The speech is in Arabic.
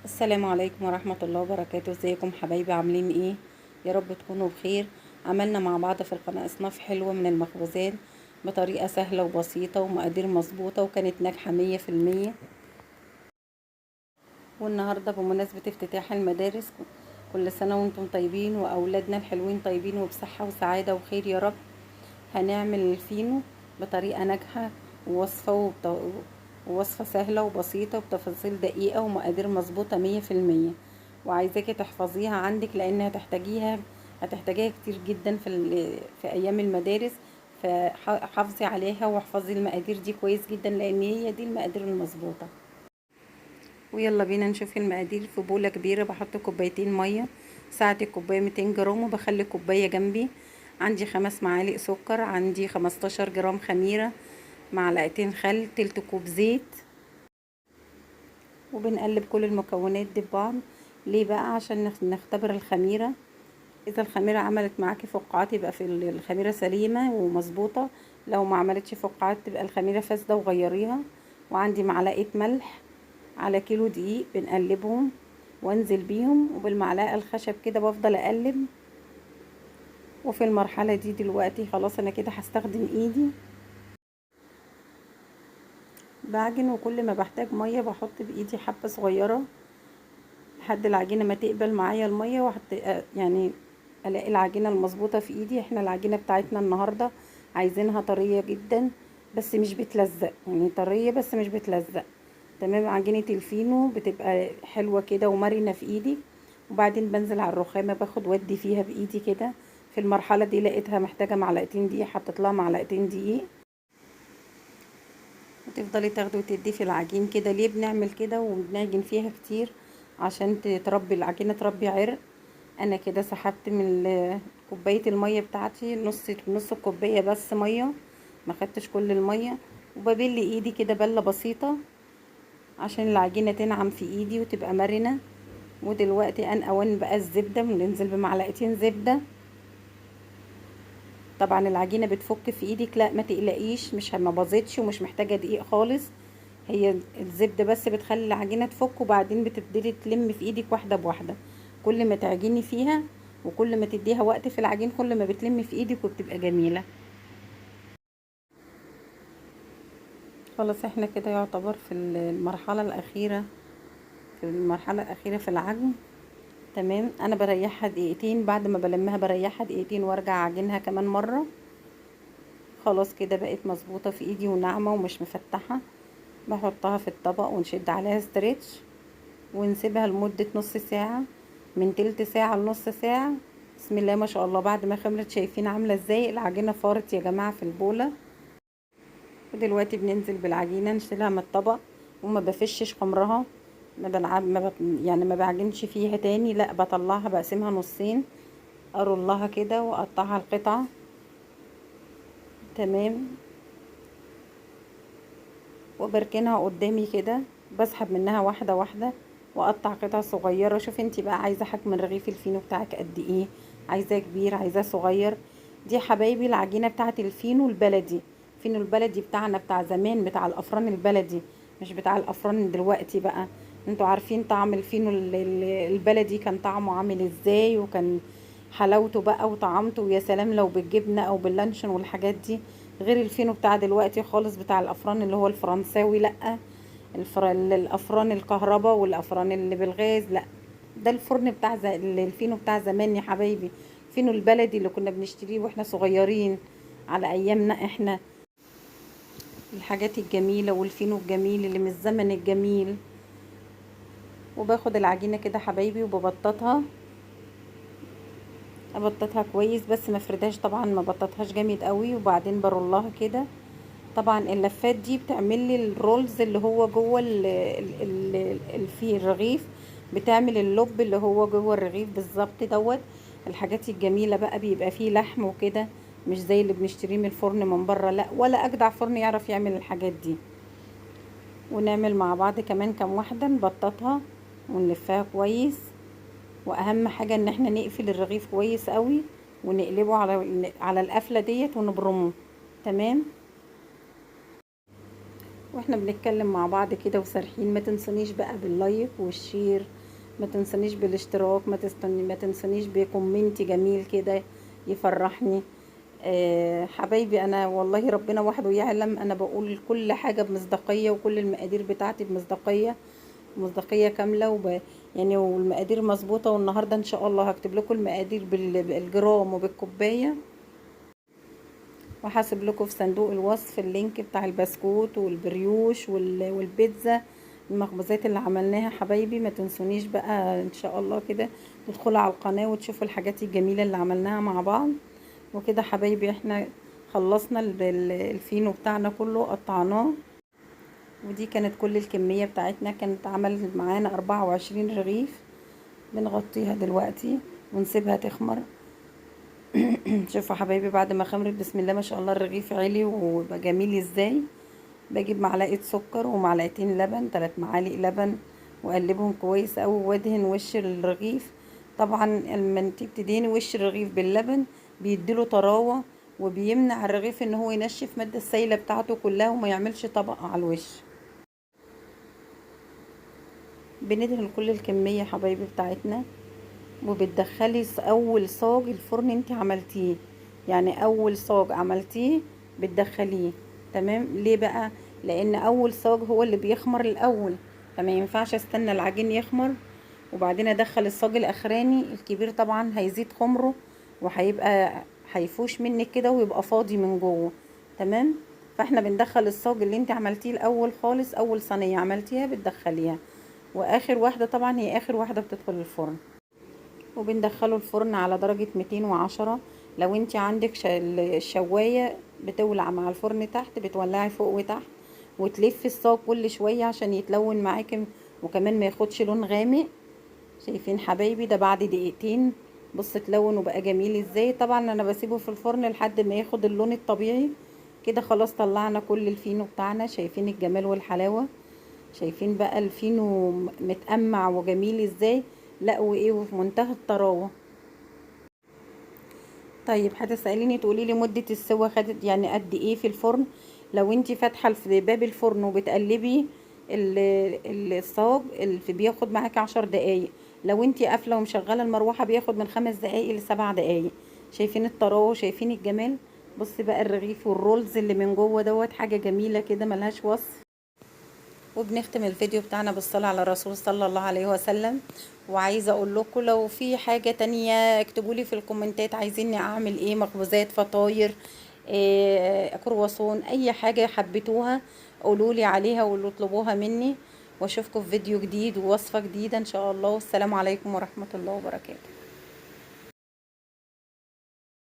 السلام عليكم ورحمة الله وبركاته. ازيكم حبايبي؟ عاملين ايه؟ يا رب تكونوا بخير. عملنا مع بعض في القناة اصناف حلوة من المخبوزات بطريقة سهلة وبسيطة ومقادير مظبوطة، وكانت ناجحة 100%. والنهاردة بمناسبة افتتاح المدارس، كل سنة وانتم طيبين واولادنا الحلوين طيبين وبصحة وسعادة وخير يا رب. هنعمل الفينو بطريقة ناجحة، ووصفة سهلة وبسيطة وبتفاصيل دقيقة ومقادير مظبوطة 100%. وعايزاكي تحفظيها عندك لأن هتحتاجيها كتير جدا في أيام المدارس. فحافظي عليها واحفظي المقادير دي كويس جدا، لأن هي دي المقادير المظبوطة. ويلا بينا نشوف المقادير. في بولة كبيرة بحط كوبايتين مية، ساعة الكوباية 200 جرام، وبخلي كوباية جنبي. عندي 5 معالق سكر، عندي 15 جرام خميرة، معلقتين خل، تلت كوب زيت. وبنقلب كل المكونات دي ببعض. ليه بقى؟ عشان نختبر الخميرة. اذا الخميرة عملت معاكي فقاعات يبقى في الخميرة سليمة ومظبوطة، لو ما عملتش فقاعات تبقى الخميرة فاسدة وغيريها. وعندي معلقة ملح على كيلو دقيق، بنقلبهم وانزل بيهم، وبالمعلقة الخشب كده بفضل اقلب. وفي المرحلة دي دلوقتي خلاص انا كده هستخدم ايدي بعجن، وكل ما بحتاج مية بحط بايدي حبة صغيرة لحد العجينة ما تقبل معايا المية، يعني الاقي العجينة المظبوطة في ايدي. احنا العجينة بتاعتنا النهاردة عايزينها طرية جدا بس مش بتلزق، يعني طرية بس مش بتلزق. تمام. عجينة الفينو بتبقى حلوة كده ومرنة في ايدي. وبعدين بنزل على الرخامة باخد ودي فيها بايدي كده. في المرحلة دي لقيتها محتاجة معلقتين دقيق، حطيت لها معلقتين دقيق. وتفضلي تاخدي وتدي في العجين كده. ليه بنعمل كده وبنعجن فيها كتير؟ عشان تربي العجينة، تربي عرق. انا كده سحبت من كوبايه الميه بتاعتي نص الكوبايه بس ميه، ما خدتش كل الميه. وببل ايدي كده بله بسيطه عشان العجينه تنعم في ايدي وتبقى مرنه. ودلوقتي اوان بقى الزبده، بننزل بمعلقتين زبده. طبعا العجينه بتفك في ايدك، لا ما تقلقيش، مش ما باظتش ومش محتاجه دقيق خالص. هي الزبده بس بتخلي العجينه تفك، وبعدين بتبتدي تلم في ايدك واحده بواحده. كل ما تعجني فيها وكل ما تديها وقت في العجين كل ما بتلم في ايدك وبتبقى جميله. خلاص احنا كده يعتبر في المرحله الاخيره في العجن. تمام. انا بريحها دقيقتين، بعد ما بلمها بريحها دقيقتين وارجع اعجنها كمان مره. خلاص كده بقت مظبوطه في ايدي وناعمه ومش مفتحه. بحطها في الطبق ونشد عليها ستريتش ونسيبها لمدة نص ساعة، من تلت ساعة لنص ساعة. بسم الله ما شاء الله. بعد ما خمرت شايفين عاملة ازاي العجينة؟ فارت يا جماعة في البولة. ودلوقتي بننزل بالعجينة نشيلها من الطبق، وما بفشش خمرها. ما بلعب ما بط... يعني ما بعجنش فيها تاني، لا بطلعها بقسمها نصين، ارولها كده واقطعها القطعة. تمام. وبركنها قدامي كده، بسحب منها واحدة واحدة واقطع قطع صغيرة. شوفي انتي بقى عايزة حجم الرغيف الفينو بتاعك قد ايه، عايزاه كبير عايزاه صغير. دي حبايبي العجينة بتاعت الفينو البلدي. الفينو البلدي بتاعنا بتاع زمان، بتاع الافران البلدي، مش بتاع الافران دلوقتي بقى. انتوا عارفين طعم الفينو البلدي كان طعمه عامل ازاي، وكان حلاوته بقى وطعمته، ويا سلام لو بالجبنة او باللانشون والحاجات دي. غير الفينو بتاع دلوقتي خالص، بتاع الافران اللي هو الفرنساوي، لا. الافران الكهرباء والافران اللي بالغاز، لا. ده الفرن بتاع الفينو بتاع زمان يا حبايبي. الفينو البلدي اللي كنا بنشتريه واحنا صغيرين على ايامنا احنا. الحاجات الجميلة والفينو الجميل اللي من الزمن الجميل. وباخد العجينة كده حبايبي وببططها، ابططها كويس بس ما فردهاش طبعا، ما بططهاش جامد قوي. وبعدين برولها كده. طبعا اللفات دي بتعمل لي الرولز اللي هو جوه في الرغيف، بتعمل اللب اللي هو جوه الرغيف بالظبط دوت. الحاجات الجميله بقى بيبقى فيه لحم وكده، مش زي اللي بنشتريه من الفرن من بره، لا، ولا اجدع فرن يعرف يعمل الحاجات دي. ونعمل مع بعض كمان كام واحده نبططها ونلفها كويس. واهم حاجه ان احنا نقفل الرغيف كويس قوي، ونقلبه على القفله ديت ونبرمه. تمام. واحنا بنتكلم مع بعض كده وسارحين، ما تنسونيش بقى باللايك والشير، ما تنسونيش بالاشتراك، ما تنسونيش بكومنت جميل كده يفرحني. حبايبي، انا والله ربنا وحده يعلم، انا بقول كل حاجة بمصداقية، وكل المقادير بتاعتي بمصداقية، مصداقية كاملة يعني والمقادير مظبوطة. والنهاردة ان شاء الله هكتب لكم المقادير بالجرام وبالكوباية، وهسيب لكم في صندوق الوصف اللينك بتاع البسكوت والبريوش والبيتزا، المخبوزات اللي عملناها. حبايبي ما تنسونيش بقى ان شاء الله كده تدخلوا على القناة وتشوفوا الحاجات الجميلة اللي عملناها مع بعض. وكده حبايبي احنا خلصنا الفينو بتاعنا كله، قطعناه. ودي كانت كل الكمية بتاعتنا، كانت عمل معانا 24 رغيف. بنغطيها دلوقتي ونسيبها تخمر. شوفوا حبايبي بعد ما خمرت بسم الله ما شاء الله الرغيف علي وبقى جميل ازاي. بجيب معلقه سكر ومعلقتين لبن، 3 معالق لبن، واقلبهم كويس قوي، وادهن وش الرغيف. طبعا لما انتي بتدهني وش الرغيف باللبن بيديله طراوه، وبيمنع الرغيف ان هو ينشف الماده السائله بتاعته كلها وما يعملش طبقه على الوش. بندهن كل الكميه حبايبي بتاعتنا، وبتدخلي اول صاج الفرن انت عملتيه، يعني اول صاج عملتيه بتدخليه. تمام؟ ليه بقى؟ لان اول صاج هو اللي بيخمر الاول، فما ينفعش استنى العجين يخمر وبعدين ادخل الصاج الاخراني الكبير، طبعا هيزيد خمره وهيبقى هيفوش منك كده ويبقى فاضي من جوه. تمام؟ فاحنا بندخل الصاج اللي انت عملتيه الاول خالص، اول صينيه عملتيها بتدخليها، واخر واحده طبعا هي اخر واحده بتدخل الفرن. وبندخله الفرن على درجة 210. لو انت عندك الشواية بتولع مع الفرن تحت، بتولعي فوق وتحت، وتلفي الصاج كل شوية عشان يتلون معاكي وكمان ما ياخدش لون غامق. شايفين حبايبي؟ ده بعد دقيقتين بص تلون وبقى جميل ازاي. طبعا انا بسيبه في الفرن لحد ما ياخد اللون الطبيعي كده. خلاص طلعنا كل الفينو بتاعنا. شايفين الجمال والحلاوة؟ شايفين بقى الفينو متقمع وجميل ازاي؟ لا وايه، وفي منتهى الطراوه. طيب هتساليني تقولي لي مده السوا خدت يعني قد ايه في الفرن؟ لو انتي فاتحه في باب الفرن وبتقلبي الصاج بياخد معاكي 10 دقايق. لو انتي قافله ومشغله المروحه بياخد من 5 دقايق ل7 دقايق. شايفين الطراوه؟ شايفين الجمال؟ بصي بقى الرغيف والرولز اللي من جوه دوت حاجه جميله كده ملهاش وصف. وبنختم الفيديو بتاعنا بالصلاة على الرسول صلى الله عليه وسلم. وعايزة اقول لكم لو في حاجة تانية اكتبولي في الكومنتات، عايزيني اعمل ايه، مخبوزات، فطاير، كرواسون، اي حاجة حبيتوها قولولي عليها واللي اطلبوها مني. واشوفكم في فيديو جديد ووصفة جديدة ان شاء الله. والسلام عليكم ورحمة الله وبركاته.